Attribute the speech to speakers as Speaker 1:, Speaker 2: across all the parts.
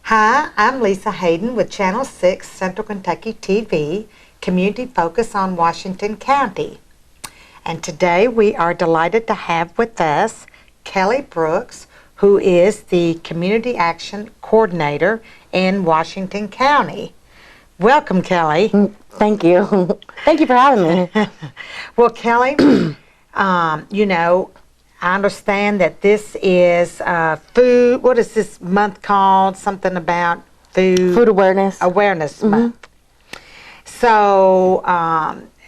Speaker 1: Hi, I'm Lisa Hayden with Channel 6 Central Kentucky TV, Community Focus on Washington County. And today we are delighted to have with us Kelly Brooks, who is the Community Action Coordinator in Washington County. Welcome, Kelly.
Speaker 2: Thank you. Thank you for having me.
Speaker 1: Well, Kelly, I understand that this is food. What is this month called? Something about food.
Speaker 2: Food awareness.
Speaker 1: Awareness Month. So,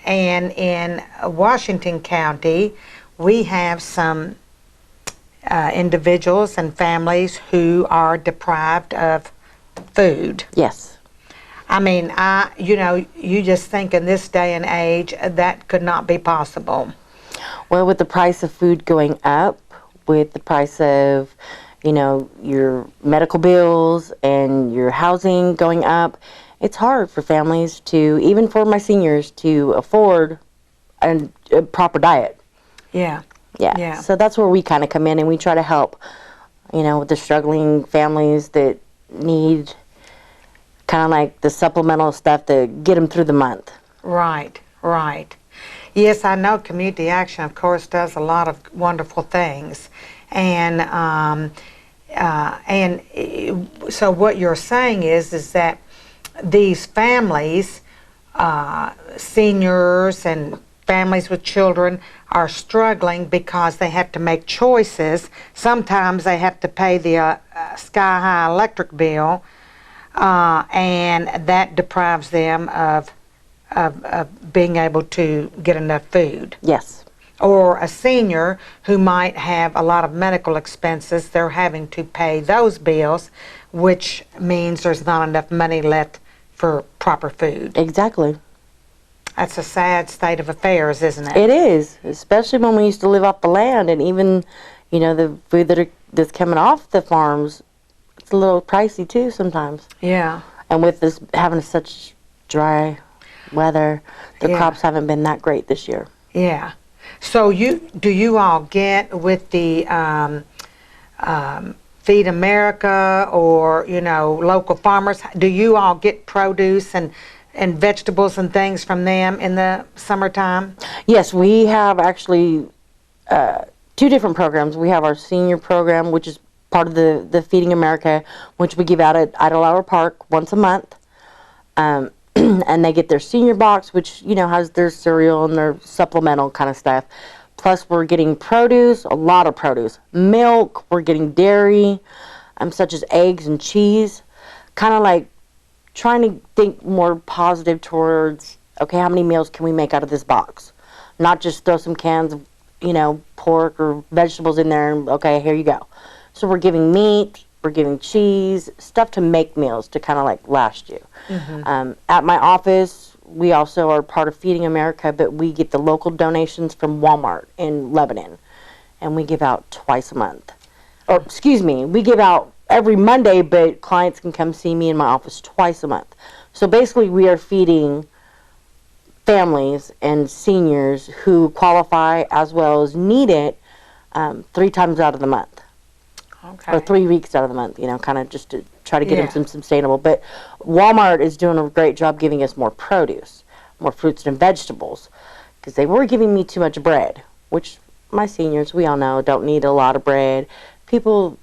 Speaker 1: and in Washington County, we have some individuals and families who are deprived of food.
Speaker 2: Yes.
Speaker 1: I mean, you just think in this day and age that could not be possible.
Speaker 2: Well, with the price of food going up, with the price of, your medical bills and your housing going up, it's hard for families to, even for my seniors, to afford a proper diet.
Speaker 1: Yeah.
Speaker 2: Yeah. So that's where we kind of come in and we try to help, with the struggling families that need kind of like the supplemental stuff to get them through the month.
Speaker 1: Right. Yes, I know Community Action, of course, does a lot of wonderful things. And so what you're saying is that these families, seniors and families with children, are struggling because they have to make choices. Sometimes they have to pay the sky-high electric bill, and that deprives them of being able to get enough food.
Speaker 2: Yes.
Speaker 1: Or a senior who might have a lot of medical expenses, they're having to pay those bills, which means there's not enough money left for proper food.
Speaker 2: Exactly.
Speaker 1: That's a sad state of affairs, isn't it?
Speaker 2: It is, especially when we used to live off the land, and even, the food that's coming off the farms, it's a little pricey too sometimes.
Speaker 1: Yeah.
Speaker 2: And with this having such dry weather, the crops haven't been that great this year.
Speaker 1: Yeah. So do you all get with the Feed America or local farmers? Do you all get produce and vegetables and things from them in the summertime?
Speaker 2: Yes, we have actually two different programs. We have our senior program, which is part of the Feeding America, which we give out at Idlehour Park once a month. And they get their senior box, which, has their cereal and their supplemental kind of stuff. Plus, we're getting produce, a lot of produce. Milk, we're getting dairy, such as eggs and cheese. Kind of like trying to think more positive towards, okay, how many meals can we make out of this box? Not just throw some cans of, pork or vegetables in there and, okay, here you go. So we're giving meat. We're giving cheese, stuff to make meals to kind of like last you. Mm-hmm. At my office, we also are part of Feeding America, but we get the local donations from Walmart in Lebanon, and we give out twice a month. Or, we give out every Monday, but clients can come see me in my office twice a month. So basically, we are feeding families and seniors who qualify as well as need it 3 times out of the month.
Speaker 1: Okay.
Speaker 2: Or 3 weeks out of the month, kind of just to try to get them some sustainable. But Walmart is doing a great job giving us more produce, more fruits and vegetables, because they were giving me too much bread, which my seniors, we all know, don't need a lot of bread. People,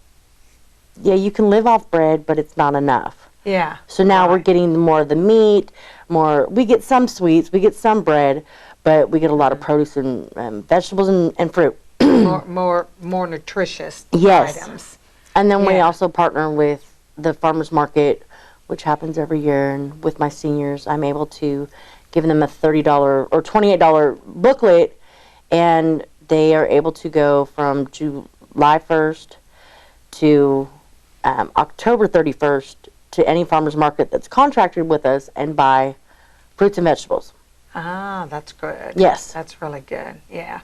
Speaker 2: you can live off bread, but it's not enough.
Speaker 1: Yeah.
Speaker 2: So now we're getting more of the meat, we get some sweets, we get some bread, but we get a lot of produce and vegetables and fruit.
Speaker 1: more nutritious items.
Speaker 2: And then we also partner with the farmers market, which happens every year, and with my seniors I'm able to give them a $30 or $28 booklet, and they are able to go from July 1st to October 31st to any farmers market that's contracted with us and buy fruits and vegetables.
Speaker 1: Ah, that's good.
Speaker 2: Yes.
Speaker 1: That's really good. Yeah.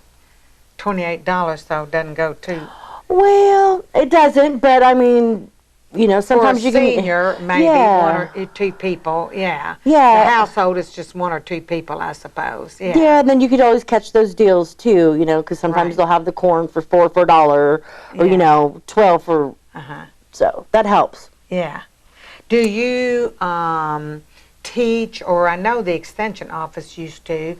Speaker 1: $28 though doesn't go too.
Speaker 2: Well, it doesn't, but I mean, sometimes
Speaker 1: for a senior, maybe 1 or 2 people. Yeah.
Speaker 2: Yeah.
Speaker 1: The household is just 1 or 2 people, I suppose. Yeah.
Speaker 2: Yeah, and then you could always catch those deals too, because sometimes they'll have the corn for $4 for $1, or 12 for.
Speaker 1: Uh-huh.
Speaker 2: So that helps.
Speaker 1: Yeah. Do you teach, or I know the extension office used to,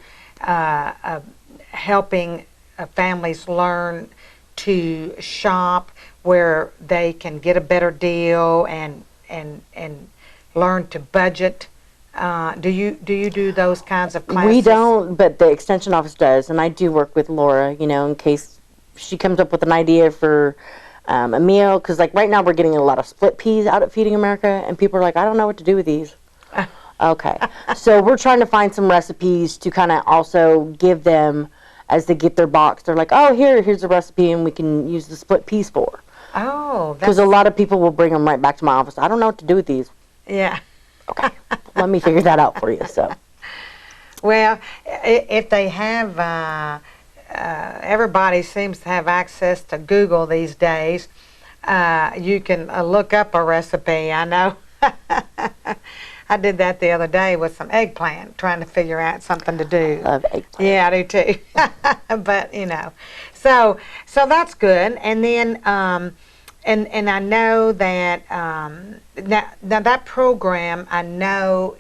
Speaker 1: helping families learn to shop where they can get a better deal and learn to budget? Do you do those kinds of classes?
Speaker 2: We don't, but the extension office does, and I do work with Laura, you know, in case she comes up with an idea for a meal, because like right now we're getting a lot of split peas out at Feeding America, and people are like, I don't know what to do with these. Okay, so we're trying to find some recipes to kind of also give them as they get their box. They're like, oh, here's a recipe, and we can use the split peas for.
Speaker 1: Oh,
Speaker 2: because a lot of people will bring them right back to my office. I don't know what to do with these.
Speaker 1: Yeah.
Speaker 2: Okay, let me figure that out for you. So,
Speaker 1: well, if they have, everybody seems to have access to Google these days. You can look up a recipe. I know. I did that the other day with some eggplant, trying to figure out something to do.
Speaker 2: I love eggplant.
Speaker 1: Yeah, I do too. But you know, so that's good. And then, and I know that now that program, I know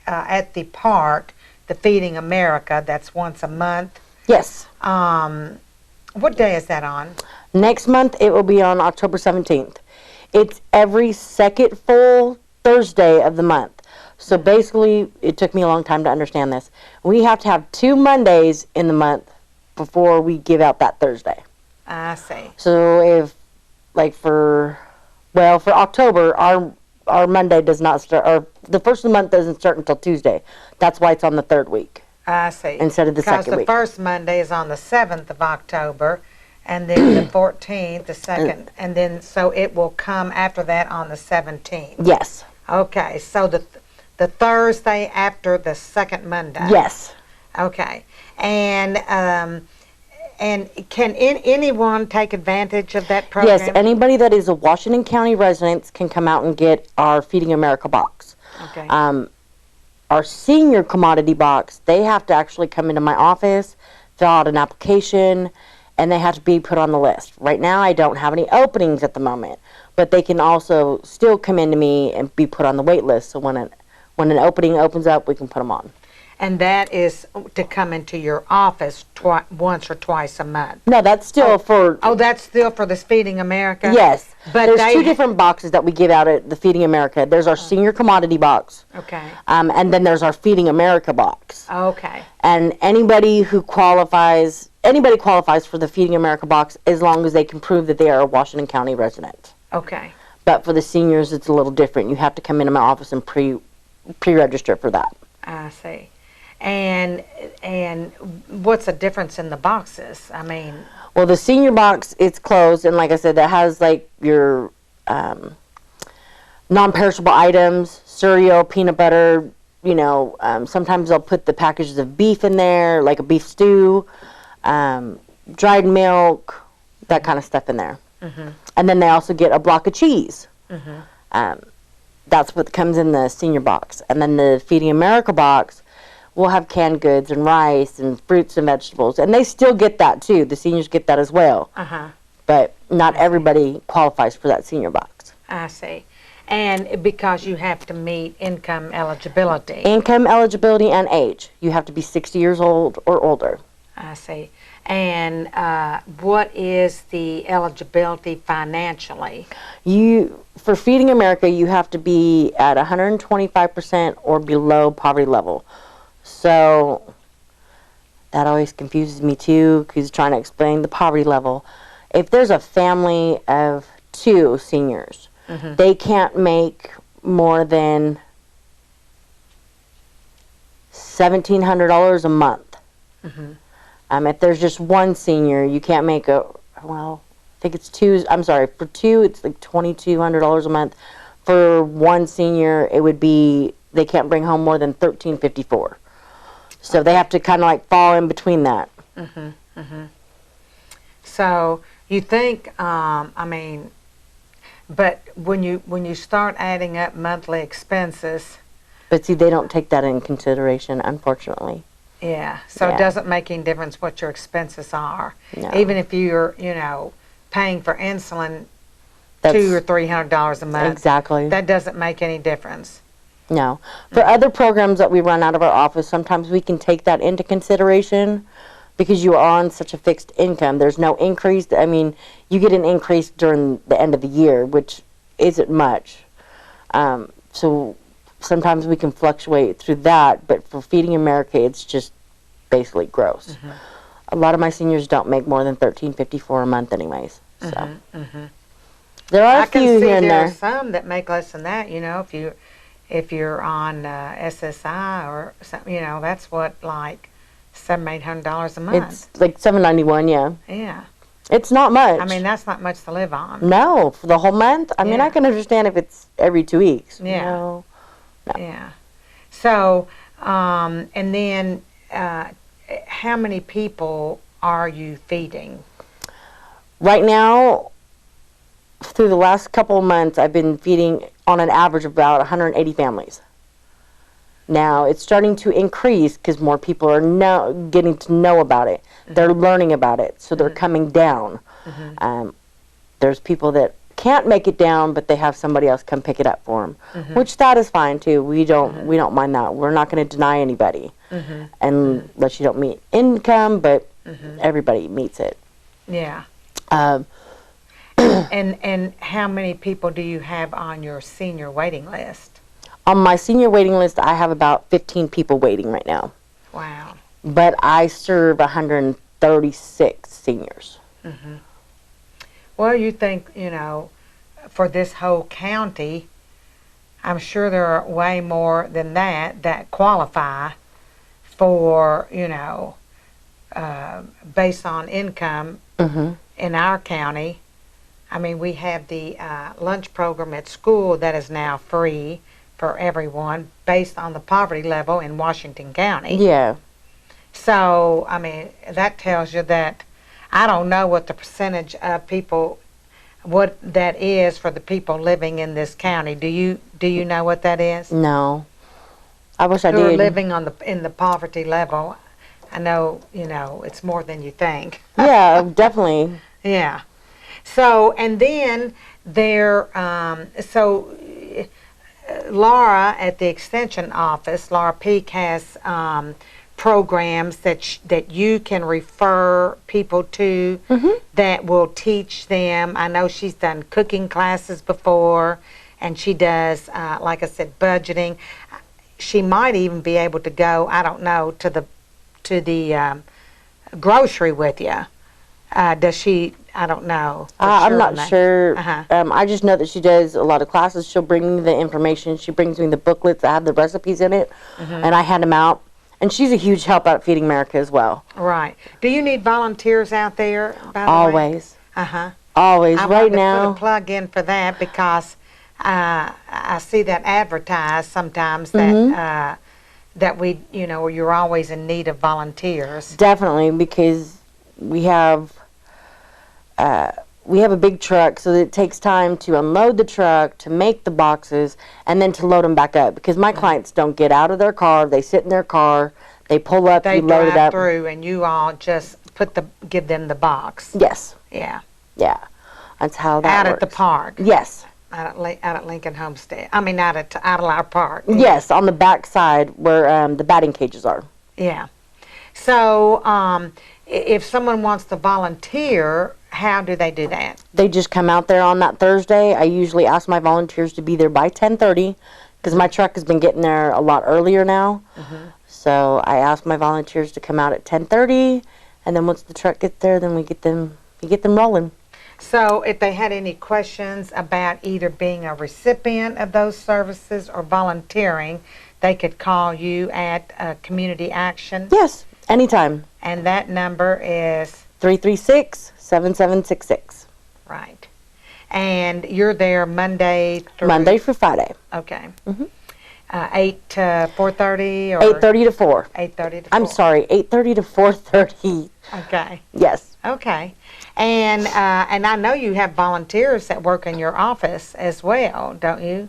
Speaker 1: at the park, the Feeding America, that's once a month.
Speaker 2: Yes.
Speaker 1: What day is that on?
Speaker 2: Next month it will be on October 17th. It's every second full Thursday of the month. So basically, it took me a long time to understand this. We have to have 2 Mondays in the month before we give out that Thursday.
Speaker 1: I see.
Speaker 2: So if, like for October, our Monday does not start, or the first of the month doesn't start until Tuesday. That's why it's on the 3rd week.
Speaker 1: I see.
Speaker 2: Instead of the second
Speaker 1: week. Because the first Monday is on the 7th of October, and then the 14th, the second, and then so it will come after that on the 17th.
Speaker 2: Yes.
Speaker 1: Okay, so the Thursday after the second Monday.
Speaker 2: Yes.
Speaker 1: Okay, and can anyone take advantage of that program?
Speaker 2: Yes, anybody that is a Washington County resident can come out and get our Feeding America box.
Speaker 1: Okay.
Speaker 2: Our senior commodity box, they have to actually come into my office, fill out an application, and they have to be put on the list. Right now, I don't have any openings at the moment, but they can also still come into me and be put on the wait list. So when an opening opens up, we can put them on.
Speaker 1: And that is to come into your office once or twice a month?
Speaker 2: No, that's still for...
Speaker 1: Oh, that's still for the Feeding America?
Speaker 2: Yes.
Speaker 1: But
Speaker 2: there's 2 different boxes that we give out at the Feeding America. There's our senior commodity box.
Speaker 1: Okay.
Speaker 2: And then there's our Feeding America box.
Speaker 1: Okay.
Speaker 2: And anybody qualifies for the Feeding America box as long as they can prove that they are a Washington County resident.
Speaker 1: Okay.
Speaker 2: But for the seniors, it's a little different. You have to come into my office and pre-register for that.
Speaker 1: I see. And what's the difference in the boxes? I mean...
Speaker 2: Well, the senior box, it's closed, and like I said, that has like your non-perishable items, cereal, peanut butter, you know, sometimes they'll put the packages of beef in there, like a beef stew, dried milk, that kind of stuff in there. Mm-hmm. And then they also get a block of cheese. Mm-hmm. That's what comes in the senior box. And then the Feeding America box will have canned goods and rice and fruits and vegetables. And they still get that too. The seniors get that as well. Uh-huh. But not everybody qualifies for that senior box.
Speaker 1: I see. And because you have to meet income eligibility.
Speaker 2: Income eligibility and age. You have to be 60 years old or older.
Speaker 1: I see. And what is the eligibility financially?
Speaker 2: For Feeding America, you have to be at 125% or below poverty level. So that always confuses me too, because trying to explain the poverty level. If there's a family of 2 seniors, mm-hmm. they can't make more than $1,700 a month. Mm-hmm. If there's just 1 senior, you can't make I think it's 2, I'm sorry, for 2, it's like $2,200 a month. For 1 senior, it would be, they can't bring home more than $1,354. So they have to kind of like fall in between that.
Speaker 1: Mm-hmm, mm-hmm. So you think, but when you start adding up monthly expenses.
Speaker 2: But see, they don't take that in consideration, unfortunately.
Speaker 1: Yeah, so it doesn't make any difference what your expenses are.
Speaker 2: No.
Speaker 1: Even if you're, paying for insulin
Speaker 2: That's
Speaker 1: $200 or $300 a month.
Speaker 2: exactly.
Speaker 1: That doesn't make any difference.
Speaker 2: No. For other programs that we run out of our office, sometimes we can take that into consideration because you are on such a fixed income. There's no increase. I mean, you get an increase during the end of the year, which isn't much. So sometimes we can fluctuate through that, but for Feeding America, it's just basically gross. A lot of my seniors don't make more than $13.54 a month anyways. So there are
Speaker 1: I
Speaker 2: a
Speaker 1: can
Speaker 2: few
Speaker 1: see
Speaker 2: here and
Speaker 1: there are
Speaker 2: there.
Speaker 1: some that make less than that. You know, if you're on SSI or something, you know, that's what, like $700-800 a month.
Speaker 2: It's like $7.91, yeah.
Speaker 1: Yeah.
Speaker 2: It's not much.
Speaker 1: I mean, that's not much to live on.
Speaker 2: No, for the whole month? I mean,
Speaker 1: Yeah.
Speaker 2: I can understand if it's every 2 weeks.
Speaker 1: Yeah.
Speaker 2: No.
Speaker 1: Yeah. So, and then how many people are you feeding?
Speaker 2: Right now, through the last couple of months, I've been feeding on an average of about 180 families. Now, it's starting to increase because more people are now getting to know about it. They're learning about it, so they're coming down. There's people that can't make it down, but they have somebody else come pick it up for them, which that is fine too. We don't mind that. We're not going to deny anybody unless you don't meet income, but everybody meets it.
Speaker 1: Yeah.
Speaker 2: Um,
Speaker 1: And how many people do you have on your senior waiting list?
Speaker 2: On my senior waiting list, I have about 15 people waiting right now.
Speaker 1: Wow.
Speaker 2: But I serve 136 seniors.
Speaker 1: Well, you think, you know, for this whole county, I'm sure there are way more than that qualify for, you know, based on income in our county. I mean, we have the lunch program at school that is now free for everyone based on the poverty level in Washington County.
Speaker 2: Yeah.
Speaker 1: So, I mean, that tells you that I don't know what the percentage of people, what that is for the people living in this county. Do you know what that is?
Speaker 2: No. I wish I
Speaker 1: Who are
Speaker 2: did.
Speaker 1: living in the poverty level. I know, you know, it's more than you think.
Speaker 2: Yeah, definitely.
Speaker 1: Yeah. So, and then there, Laura at the Extension Office, Laura Peak, has programs that you can refer people to that will teach them. I know she's done cooking classes before, and she does, like I said, budgeting. She might even be able to go, I don't know, to the grocery with you. Does she? I don't know.
Speaker 2: I'm not sure.
Speaker 1: Uh-huh.
Speaker 2: I just know that she does a lot of classes. She'll bring me the information. She brings me the booklets that have the recipes in it, and I hand them out. And she's a huge help out at Feeding America as well.
Speaker 1: Right. Do you need volunteers out there, by the way?
Speaker 2: Always.
Speaker 1: Uh-huh.
Speaker 2: Always.
Speaker 1: I
Speaker 2: Right
Speaker 1: wanted to
Speaker 2: now.
Speaker 1: put a plug in for that because I see that advertised sometimes that that we, you know, you're always in need of volunteers.
Speaker 2: Definitely, because we have a big truck, so it takes time to unload the truck, to make the boxes, and then to load them back up. Because my clients don't get out of their car; they sit in their car, they pull up,
Speaker 1: They
Speaker 2: you load it
Speaker 1: drive
Speaker 2: up.
Speaker 1: through, and you all just give them the box.
Speaker 2: Yes,
Speaker 1: Yeah.
Speaker 2: yeah, that's how that
Speaker 1: Out
Speaker 2: works.
Speaker 1: at the park.
Speaker 2: Yes,
Speaker 1: Out at Lincoln Homestead. I mean, out at our park.
Speaker 2: yes, on the back side where the batting cages are.
Speaker 1: Yeah. So, if someone wants to volunteer, how do they do that?
Speaker 2: They just come out there on that Thursday. I usually ask my volunteers to be there by 10:30 because my truck has been getting there a lot earlier now. So I ask my volunteers to come out at 10:30, and then once the truck gets there, then we get them rolling.
Speaker 1: So, if they had any questions about either being a recipient of those services or volunteering, they could call you at Community Action.
Speaker 2: Yes, anytime.
Speaker 1: And that number is
Speaker 2: 336-7766.
Speaker 1: right. And you're there Monday through
Speaker 2: Monday through Friday.
Speaker 1: Okay. 8 to 4:30 or
Speaker 2: 8:30 to 4.
Speaker 1: 8:30 to 4.
Speaker 2: I'm sorry, 8:30 to 4:30.
Speaker 1: Okay.
Speaker 2: Yes.
Speaker 1: Okay. And I know you have volunteers that work in your office as well, don't you?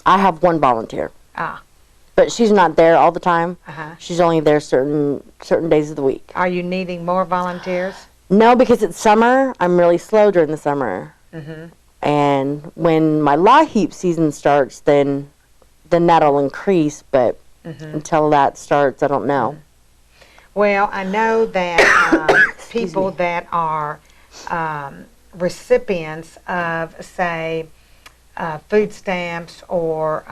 Speaker 2: I have one volunteer.
Speaker 1: Ah.
Speaker 2: But she's not there all the time.
Speaker 1: Uh-huh.
Speaker 2: She's only there certain days of the week.
Speaker 1: Are you needing more volunteers?
Speaker 2: No, because it's summer. I'm really slow during the summer. And when my LIHEAP season starts, then that'll increase. But until that starts, I don't know.
Speaker 1: Well, I know that people that are recipients of, say, food stamps or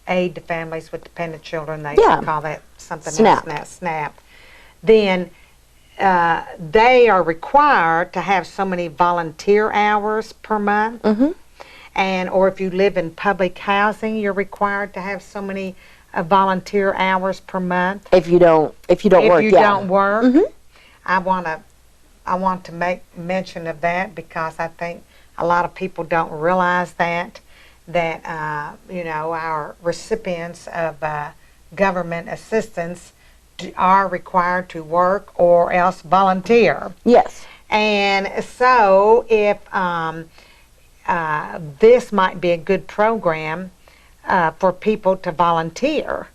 Speaker 1: aid to families with dependent children, they call that something
Speaker 2: SNAP.
Speaker 1: else now, SNAP, then they are required to have so many volunteer hours per month. And or if you live in public housing, you're required to have so many volunteer hours per month.
Speaker 2: If you don't work,
Speaker 1: If you don't work, I want to make mention of that because I think a lot of people don't realize that you know, our recipients of government assistance are required to work or else volunteer.
Speaker 2: Yes.
Speaker 1: And so if this might be a good program for people to volunteer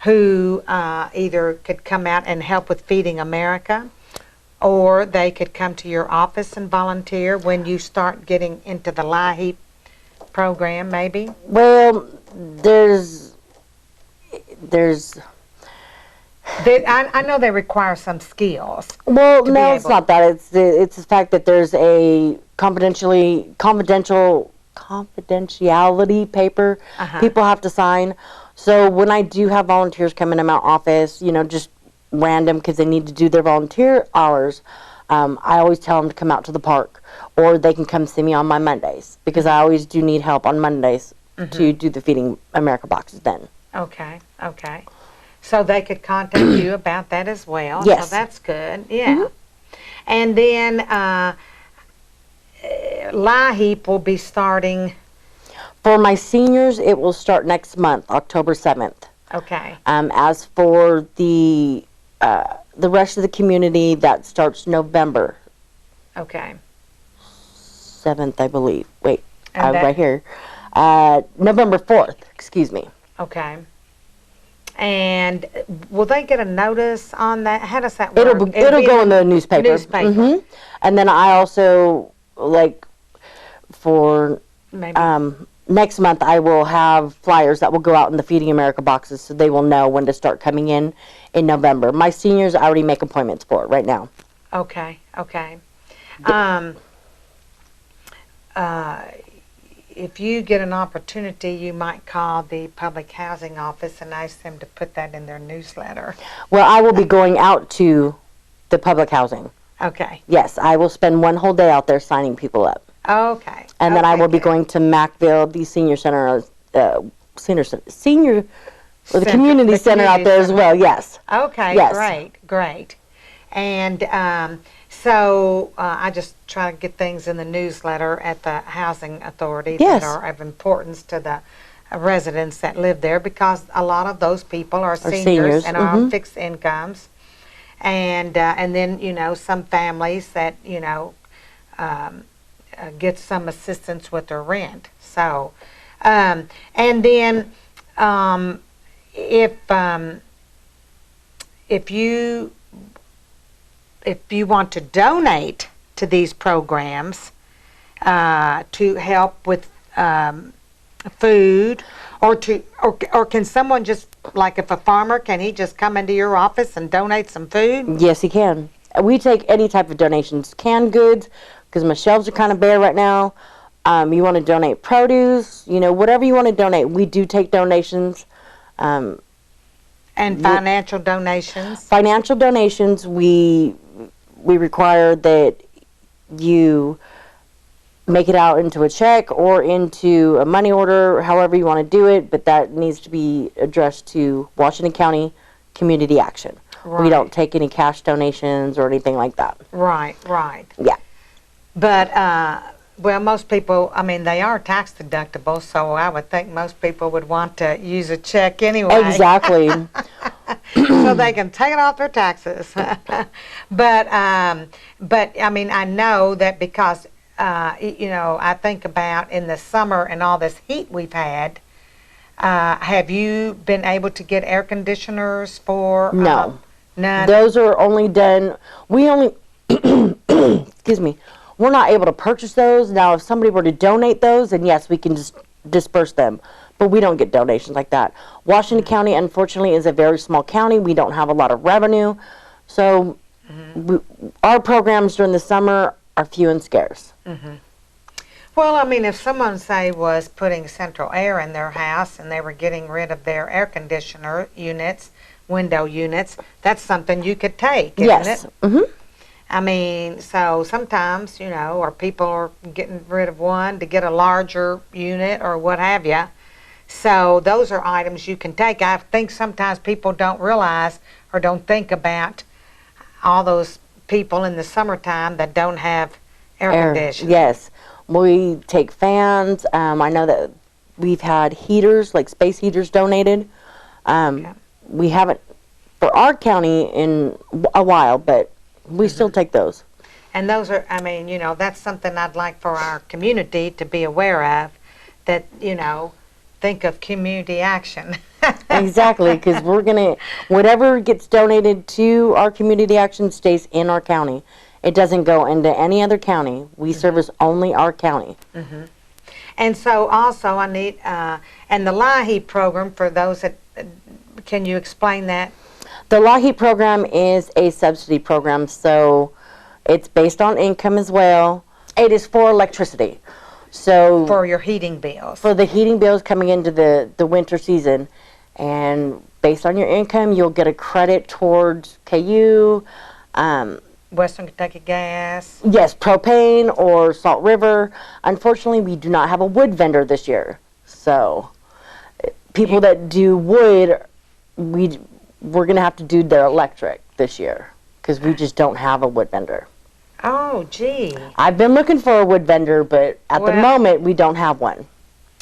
Speaker 1: who either could come out and help with Feeding America, or they could come to your office and volunteer when you start getting into the LIHEAP program, maybe?
Speaker 2: Well, there's
Speaker 1: I know they require some skills.
Speaker 2: well, no, it's not that. It's the fact that there's a confidentiality paper people have to sign. So when I do have volunteers come into my office, you know, just random because they need to do their volunteer hours, I always tell them to come out to the park, or they can come see me on my Mondays because I always do need help on Mondays to do the Feeding America boxes then.
Speaker 1: Okay. So they could contact you about that as well.
Speaker 2: Yes.
Speaker 1: So that's good. Yeah. And then LIHEAP will be starting.
Speaker 2: For my seniors, it will start next month, October 7th.
Speaker 1: Okay.
Speaker 2: As for the rest of the community, that starts November
Speaker 1: Okay.
Speaker 2: 7th, I believe. Wait,
Speaker 1: And that-
Speaker 2: right here. November 4th, excuse me.
Speaker 1: Okay. And will they get a notice on that? How does that work?
Speaker 2: It'll
Speaker 1: be
Speaker 2: go in the newspaper.
Speaker 1: Newspaper.
Speaker 2: And then I also, like, for
Speaker 1: Maybe.
Speaker 2: next month, I will have flyers that will go out in the Feeding America boxes so they will know when to start coming in November. My seniors, I already make appointments for it right now.
Speaker 1: Okay. If you get an opportunity, you might call the public housing office and ask them to put that in their newsletter.
Speaker 2: Well, I will be going out to the public housing.
Speaker 1: Okay.
Speaker 2: Yes, I will spend one whole day out there signing people up.
Speaker 1: Okay.
Speaker 2: And then I will be
Speaker 1: good.
Speaker 2: going to Macville, the senior center, or the
Speaker 1: Center-
Speaker 2: community
Speaker 1: the
Speaker 2: center out
Speaker 1: community
Speaker 2: there as
Speaker 1: center.
Speaker 2: well, yes.
Speaker 1: Okay,
Speaker 2: Yes.
Speaker 1: great. And so I just try to get things in the newsletter at the housing authority
Speaker 2: Yes.
Speaker 1: that are of importance to the residents that live there, because a lot of those people are seniors
Speaker 2: seniors,
Speaker 1: and are on fixed incomes. And then, you know, some families that, you know, get some assistance with their rent. So, and then if you want to donate to these programs to help with food, or can someone just, like if a farmer, can he just come into your office and donate some food?
Speaker 2: Yes, he can. We take any type of donations. Canned goods, because my shelves are kind of bare right now. You want to donate produce, you know, whatever you want to donate. We do take donations.
Speaker 1: And financial donations?
Speaker 2: Financial donations, we require that you make it out into a check or into a money order, however you want to do it, but that needs to be addressed to Washington County Community Action.
Speaker 1: Right.
Speaker 2: We don't take any cash donations or anything like that.
Speaker 1: Right.
Speaker 2: Yeah.
Speaker 1: But, well, most people, I mean, they are tax deductible, so I would think most people would want to use a check anyway.
Speaker 2: Exactly.
Speaker 1: So they can take it off their taxes. But I mean, I know that because, you know, I think about in the summer and all this heat we've had, have you been able to get air conditioners for?
Speaker 2: No.
Speaker 1: None?
Speaker 2: Those are only done, excuse me, we're not able to purchase those. Now, if somebody were to donate those, then yes, we can just disperse them. But we don't get donations like that. Washington County, unfortunately, is a very small county. We don't have a lot of revenue. So our programs during the summer are few and scarce.
Speaker 1: Well, I mean, if someone, say, was putting central air in their house and they were getting rid of their air conditioner units, window units, that's something you could take, isn't
Speaker 2: Yes.
Speaker 1: it? I mean, so sometimes, you know, or people are getting rid of one to get a larger unit or what have you. So those are items you can take. I think sometimes people don't realize or don't think about all those people in the summertime that don't have air conditioning.
Speaker 2: Yes. We take fans. I know that we've had heaters, like space heaters, donated. We haven't for our county in a while, but we still take those.
Speaker 1: And those are, I mean, you know, that's something I'd like for our community to be aware of, that, you know, think of community action.
Speaker 2: Exactly, because we're going to, whatever gets donated to our community action stays in our county. It doesn't go into any other county. We service only our county.
Speaker 1: And so also I need, and the LIHEAP program, for those that, can you explain that?
Speaker 2: The LIHEAP program is a subsidy program, so it's based on income as well. It is for electricity. So
Speaker 1: For your heating bills.
Speaker 2: for the heating bills coming into the winter season, and based on your income, you'll get a credit towards KU,
Speaker 1: Western Kentucky Gas.
Speaker 2: yes, propane or Salt River. Unfortunately, we do not have a wood vendor this year. So people that do wood, we're going to have to do their electric this year because we just don't have a wood vendor.
Speaker 1: Oh, gee.
Speaker 2: I've been looking for a wood vendor, but at the
Speaker 1: Well-
Speaker 2: moment, we don't have one.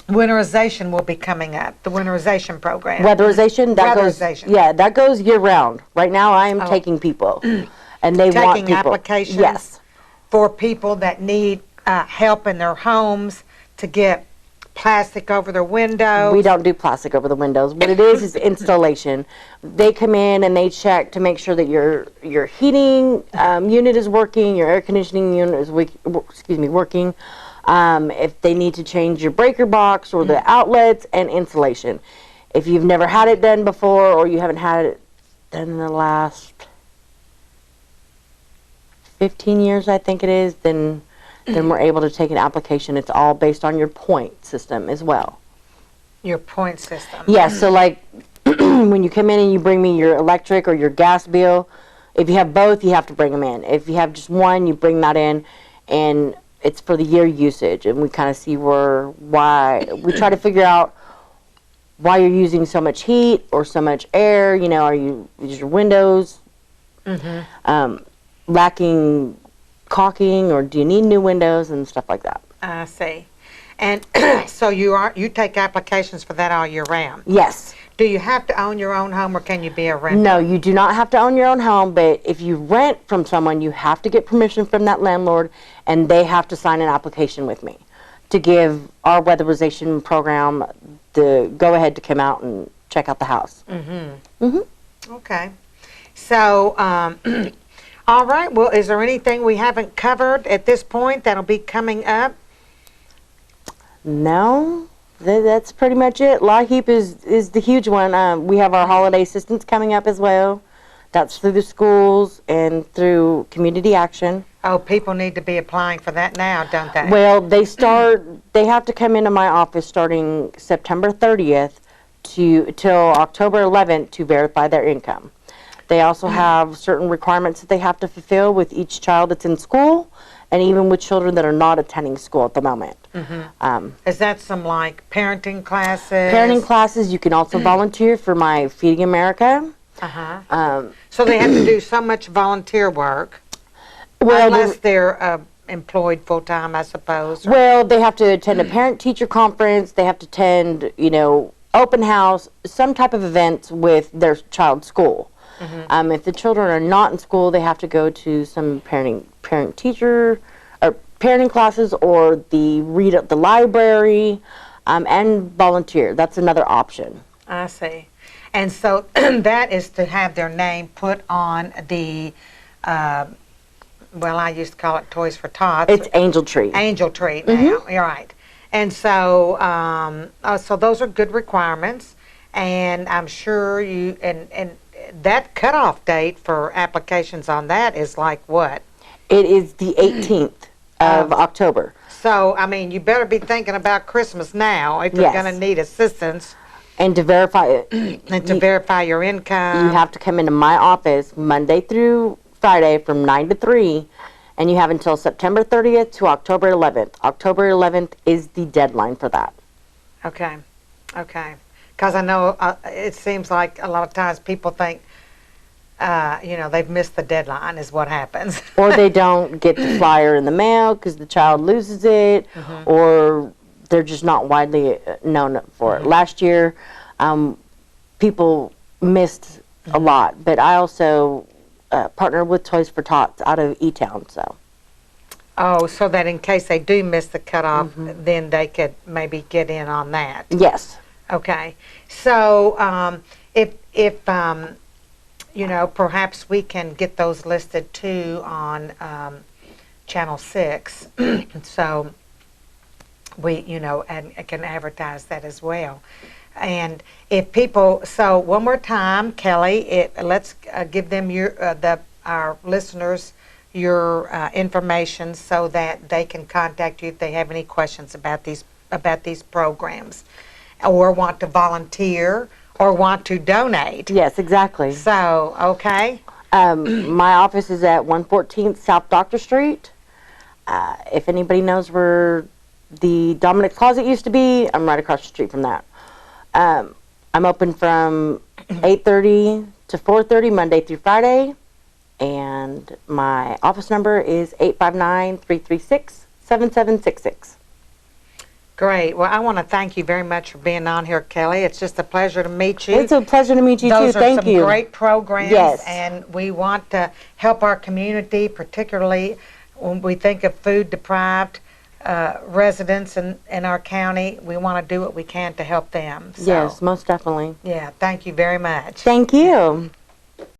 Speaker 1: Winterization will be coming up, the winterization program.
Speaker 2: Weatherization, that
Speaker 1: Weatherization.
Speaker 2: goes, yeah, that goes year round. Right now, I am taking people, and they want
Speaker 1: Taking
Speaker 2: people.
Speaker 1: applications?
Speaker 2: Yes.
Speaker 1: For people that need help in their homes to get plastic over their windows.
Speaker 2: We don't do plastic over the windows. What it is installation. They come in and they check to make sure that your heating unit is working, your air conditioning unit is working. If they need to change your breaker box or the outlets, and insulation. If you've never had it done before, or you haven't had it done in the last 15 years, I think it is, then we're able to take an application. It's all based on your point system as well.
Speaker 1: Your point system.
Speaker 2: Yes, so like when you come in and you bring me your electric or your gas bill, if you have both, you have to bring them in. If you have just one, you bring that in, and it's for the year usage, and we kind of see why we try to figure out why you're using so much heat or so much air. You know, is your windows lacking caulking, or do you need new windows and stuff like that?
Speaker 1: I see. And so you take applications for that all year round.
Speaker 2: Yes.
Speaker 1: Do you have to own your own home, or can you be a renter?
Speaker 2: No, you do not have to own your own home, but if you rent from someone, you have to get permission from that landlord, and they have to sign an application with me to give our weatherization program the go-ahead to come out and check out the house.
Speaker 1: Okay. So, all right. Well, is there anything we haven't covered at this point that'll be coming up?
Speaker 2: No, that's pretty much it. LIHEAP is the huge one. We have our holiday assistance coming up as well. That's through the schools and through community action.
Speaker 1: Oh, people need to be applying for that now, don't they?
Speaker 2: Well, they have to come into my office starting September 30th till October 11th to verify their income. They also have certain requirements that they have to fulfill with each child that's in school, and even with children that are not attending school at the moment.
Speaker 1: Is that some like parenting classes?
Speaker 2: Parenting classes, you can also volunteer for my Feeding America.
Speaker 1: So they have to do so much volunteer work,
Speaker 2: Well,
Speaker 1: unless they're employed full-time, I suppose.
Speaker 2: Well, they have to attend a parent-teacher conference. They have to attend, open house, some type of events with their child's school. If the children are not in school, they have to go to some parent-teacher or parenting classes, or read at the library, and volunteer. That's another option.
Speaker 1: I see. And so that is to have their name put on the well, I used to call it Toys for Tots.
Speaker 2: It's Angel Tree.
Speaker 1: Angel Tree now. You're right. And so, so those are good requirements, and I'm sure and that cutoff date for applications on that is like what?
Speaker 2: It is the 18th of October.
Speaker 1: So, I mean, you better be thinking about Christmas now if you're
Speaker 2: Yes.
Speaker 1: going to need assistance
Speaker 2: And to verify it,
Speaker 1: and to verify your income.
Speaker 2: you have to come into my office Monday through Friday from 9 to 3, and you have until September 30th to October 11th. October 11th is the deadline for that.
Speaker 1: Okay, okay. Because I know it seems like a lot of times people think, they've missed the deadline is what happens.
Speaker 2: Or they don't get the flyer in the mail because the child loses it, or they're just not widely known for it. Last year, people missed a lot, but I also partnered with Toys for Tots out of E-Town, so.
Speaker 1: Oh, so that in case they do miss the cutoff, then they could maybe get in on that.
Speaker 2: Yes.
Speaker 1: Okay. So if perhaps we can get those listed too on Channel 6, so we, and can advertise that as well. And if people, so one more time, Kelly, let's give them our listeners your information so that they can contact you if they have any questions about these programs, or want to volunteer, or want to donate.
Speaker 2: Yes, exactly.
Speaker 1: So, okay.
Speaker 2: My office is at 114 South Doctor Street. If anybody knows where the Dominic's Closet used to be, I'm right across the street from that. I'm open from 8:30 to 4:30 Monday through Friday, and my office number is 859-336-7766.
Speaker 1: Great. Well, I want to thank you very much for being on here, Kelly. It's just a pleasure to meet you.
Speaker 2: It's a pleasure to meet you
Speaker 1: Those
Speaker 2: too.
Speaker 1: are
Speaker 2: Thank
Speaker 1: some
Speaker 2: you.
Speaker 1: great programs,
Speaker 2: Yes.
Speaker 1: and we want to help our community, particularly when we think of food-deprived residents in our county. We want to do what we can to help them. So,
Speaker 2: Yes, most definitely.
Speaker 1: yeah, thank you very much.
Speaker 2: Thank you.